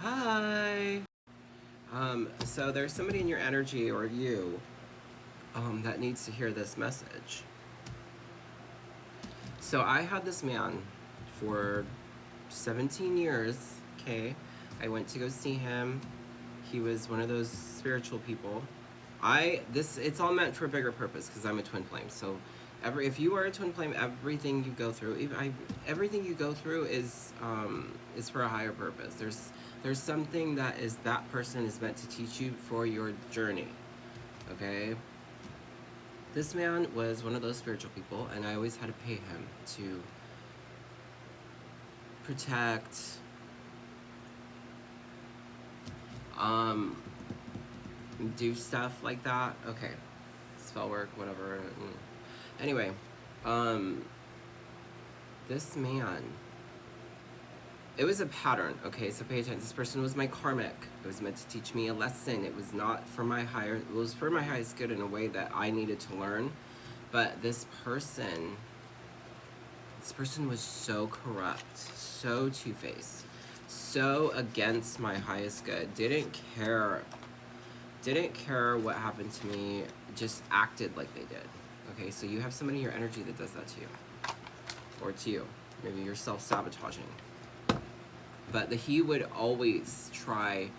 Hi. So there's somebody in your energy or you that needs to hear this message. So I had this man for 17 years, okay? I went to go see him. He was one of those spiritual people. It's all meant for a bigger purpose because I'm a twin flame. So if you are a twin flame, everything you go through, everything you go through is for a higher purpose. There's something that person is meant to teach you for your journey. Okay? This man was one of those spiritual people, and I always had to pay him to protect, do stuff like that. Okay, spell work, whatever. Anyway, this man, it was a pattern. Okay, so pay attention. This person was my karmic. It was meant to teach me a lesson. It was not for my it was for my highest good in a way that I needed to learn. But this person was so corrupt, so two-faced, so against my highest good, didn't care what happened to me, just acted like they did. Okay, so you have somebody in your energy that does that to you, or to you. Maybe you're self-sabotaging. But he would always try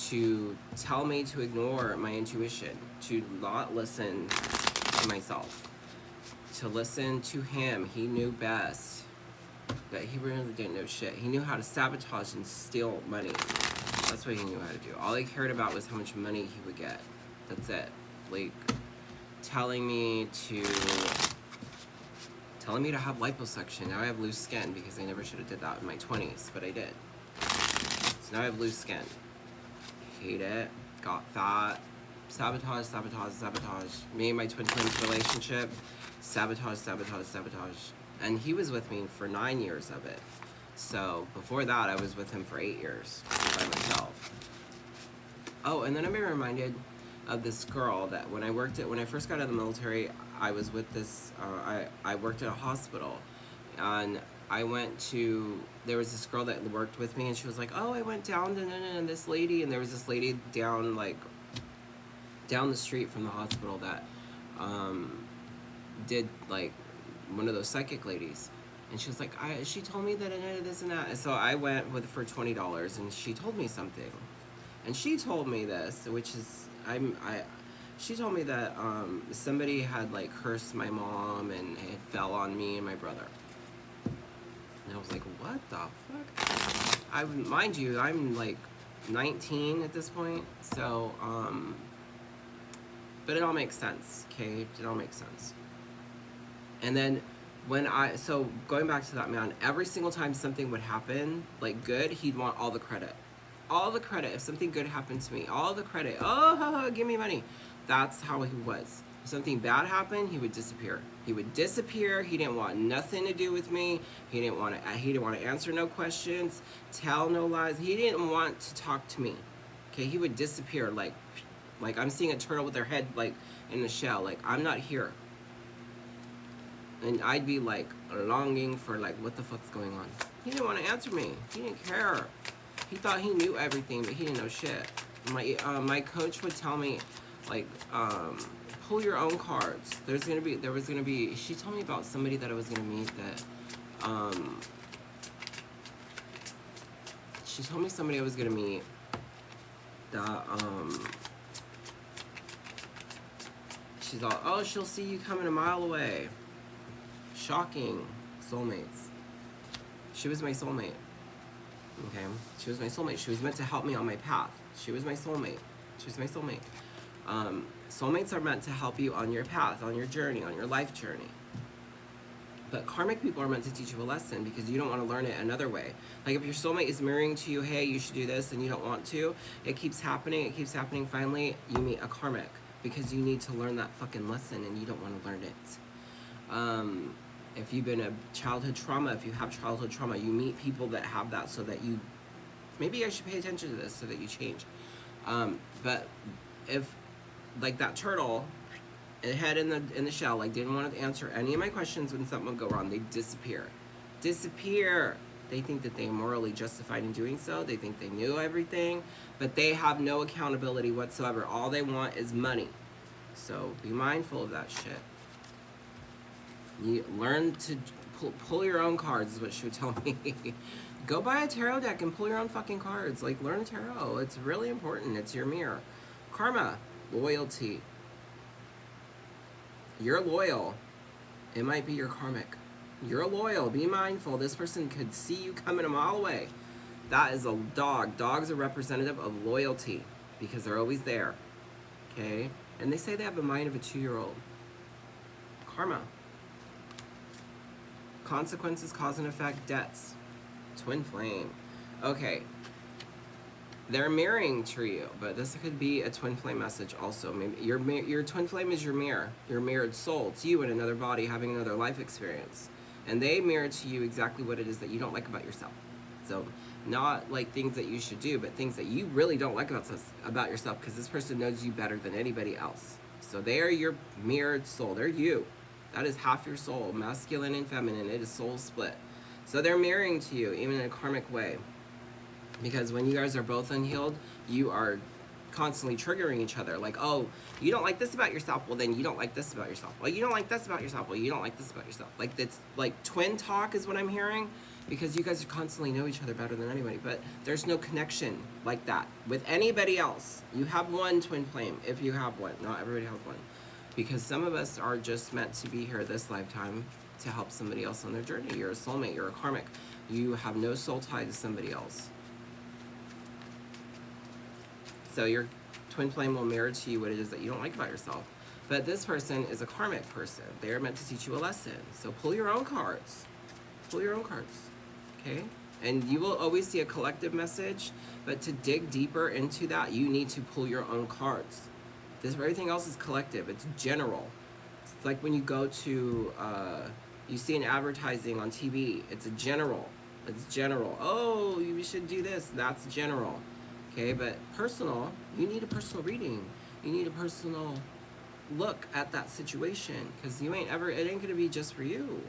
to tell me to ignore my intuition, to not listen to myself, to listen to him. He knew best, but he really didn't know shit. He knew how to sabotage and steal money. That's what he knew how to do. All he cared about was how much money he would get. That's it. Like, telling me to have liposuction. Now I have loose skin because I never should have did that in my 20s, but I did. So now I have loose skin. Hate it. Got fat. Sabotage. Me and my twin flames relationship. Sabotage. And he was with me for 9 years of it. So before that, I was with him for 8 years by myself. Oh, and then I'm being reminded of this girl that when I first got out of the military, I was with this, I worked at a hospital, and there was this girl that worked with me, and she was like, oh, I went down to this lady, and there was this lady down the street from the hospital that did like one of those psychic ladies. And she was like, she told me that I did this and that. And so I went with for $20, and she told me something. And she told me this, which is, she told me that somebody had like cursed my mom, and it fell on me and my brother. And I was like, what the fuck? Mind you, I'm like 19 at this point, so, but it all makes sense, okay? It all makes sense. And then so going back to that man, every single time something would happen, like good, he'd want all the credit. All the credit. If something good happened to me, all the credit. Oh, give me money. That's how he was. If something bad happened, he would disappear. He didn't want nothing to do with me. He didn't want to answer no questions, tell no lies. He didn't want to talk to me. Okay, he would disappear like I'm seeing a turtle with their head like in the shell. Like, I'm not here. And I'd be like longing for like, what the fuck's going on? He didn't want to answer me. He didn't care. He thought he knew everything, but he didn't know shit. My coach would tell me, like, pull your own cards. There was gonna be. She told me about somebody that I was gonna meet that. She told me somebody I was gonna meet that. She's all, oh, she'll see you coming a mile away. Shocking. Soulmates. She was my soulmate. Okay? She was my soulmate. She was meant to help me on my path. She was my soulmate. Soulmates are meant to help you on your path, on your journey, on your life journey. But karmic people are meant to teach you a lesson because you don't want to learn it another way. Like, if your soulmate is mirroring to you, hey, you should do this, and you don't want to, it keeps happening. Finally, you meet a karmic because you need to learn that fucking lesson, and you don't want to learn it. If you've been a childhood trauma, if you have childhood trauma, you meet people that have that, so that you, maybe I should pay attention to this so that you change. But if, like that turtle, it head in the shell, like didn't want to answer any of my questions when something would go wrong, they disappear. They think that they are morally justified in doing so. They think they knew everything, but they have no accountability whatsoever. All they want is money. So be mindful of that shit. You learn to pull your own cards is what she would tell me. Go buy a tarot deck and pull your own fucking cards. Like, learn tarot. It's really important. It's your mirror. Karma, loyalty. You're loyal. It might be your karmic. You're loyal. Be mindful. This person could see you coming a mile away. That is a dog. Dogs are representative of loyalty because they're always there. Okay? And they say they have the mind of a 2-year-old. Karma. Consequences, cause and effect, debts. Twin flame. Okay. They're mirroring to you, but this could be a twin flame message also. Maybe your twin flame is your mirror. Your mirrored soul. It's you in another body having another life experience. And they mirror to you exactly what it is that you don't like about yourself. So not like things that you should do, but things that you really don't like about yourself, because this person knows you better than anybody else. So they are your mirrored soul. They're you. That is half your soul, masculine and feminine. It is soul split. So they're mirroring to you, even in a karmic way. Because when you guys are both unhealed, you are constantly triggering each other. Like, oh, you don't like this about yourself, well then you don't like this about yourself. Well, you don't like this about yourself, well you don't like this about yourself. Like, it's like twin talk is what I'm hearing, because you guys constantly know each other better than anybody. But there's no connection like that with anybody else. You have one twin flame, if you have one. Not everybody has one. Because some of us are just meant to be here this lifetime to help somebody else on their journey. You're a soulmate, you're a karmic. You have no soul tie to somebody else. So your twin flame will mirror to you what it is that you don't like about yourself. But this person is a karmic person. They are meant to teach you a lesson. So pull your own cards. Pull your own cards, okay? And you will always see a collective message, but to dig deeper into that, you need to pull your own cards. Everything else is collective. It's general. It's like when you go to, you see an advertising on TV. It's a general. It's general. Oh, you should do this. That's general. Okay, but personal, you need a personal reading. You need a personal look at that situation, because it ain't gonna be just for you.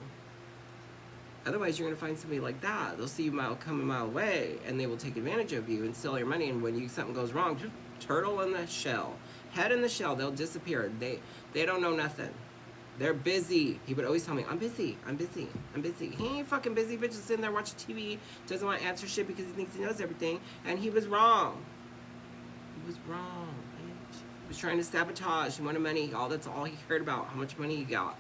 Otherwise, you're gonna find somebody like that. They'll see you come a mile away, and they will take advantage of you and steal your money. And when something goes wrong, turtle in the shell, head in the shell, they'll disappear. They don't know nothing. They're busy. He would always tell me, I'm busy, I'm busy, I'm busy. He ain't fucking busy, bitch, just sitting there watching TV, doesn't want to answer shit because he thinks he knows everything, and he was wrong. He was wrong, bitch. He was trying to sabotage. He wanted money. That's all he cared about, how much money he got.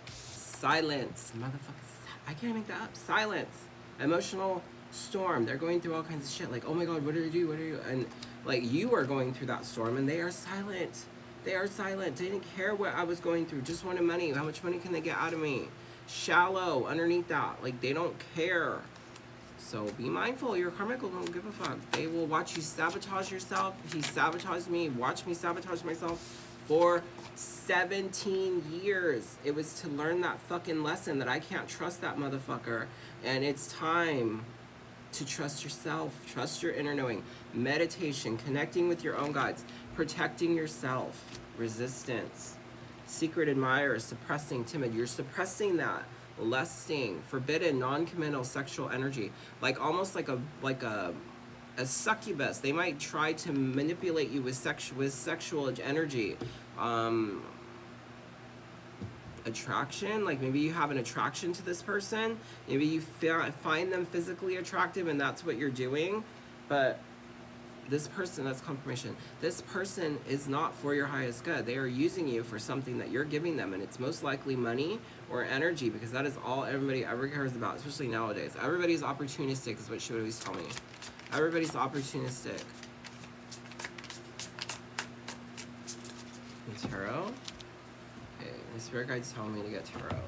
Silence. Motherfucker, I can't make that up. Silence. Emotional storm. They're going through all kinds of shit. Like, oh my God, what did I do? What are you? And like, you are going through that storm, and they are silent. They are silent. They didn't care what I was going through. Just wanted money. How much money can they get out of me? Shallow underneath that. Like, they don't care. So be mindful. Your karmic don't give a fuck. They will watch you sabotage yourself. He sabotaged me. Watch me sabotage myself for 17 years. It was to learn that fucking lesson that I can't trust that motherfucker. And it's time to trust yourself. Trust your inner knowing. Meditation. Connecting with your own guides. Protecting yourself. Resistance. Secret admirer. Suppressing. Timid. You're suppressing that. Lusting. Forbidden. Non-committal sexual energy. Like almost like a succubus. They might try to manipulate you with sexual energy. Attraction, like maybe you have an attraction to this person. Maybe you find them physically attractive and that's what you're doing. But this person, that's confirmation. This person is not for your highest good. They are using you for something that you're giving them, and it's most likely money or energy, because that is all everybody ever cares about, especially nowadays. Everybody's opportunistic is what she would always tell me. Everybody's opportunistic. And tarot. Okay, the spirit guide's telling me to get tarot.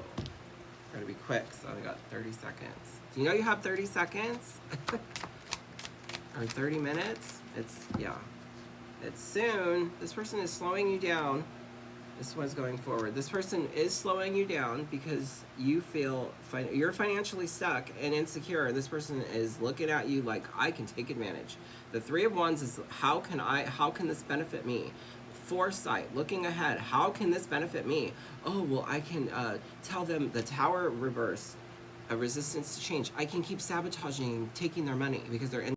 Gotta be quick, so I only got 30 seconds. Do you know you have 30 seconds? Or 30 minutes? It's soon. This person is slowing you down. This one's going forward. This person is slowing you down because you feel you're financially stuck and insecure. This person is looking at you like, I can take advantage. The Three of Wands is, how can this benefit me? Foresight, looking ahead. How can this benefit me? Oh, well, I can tell them the Tower reverse. a resistance to change. I can keep sabotaging, taking their money because they're in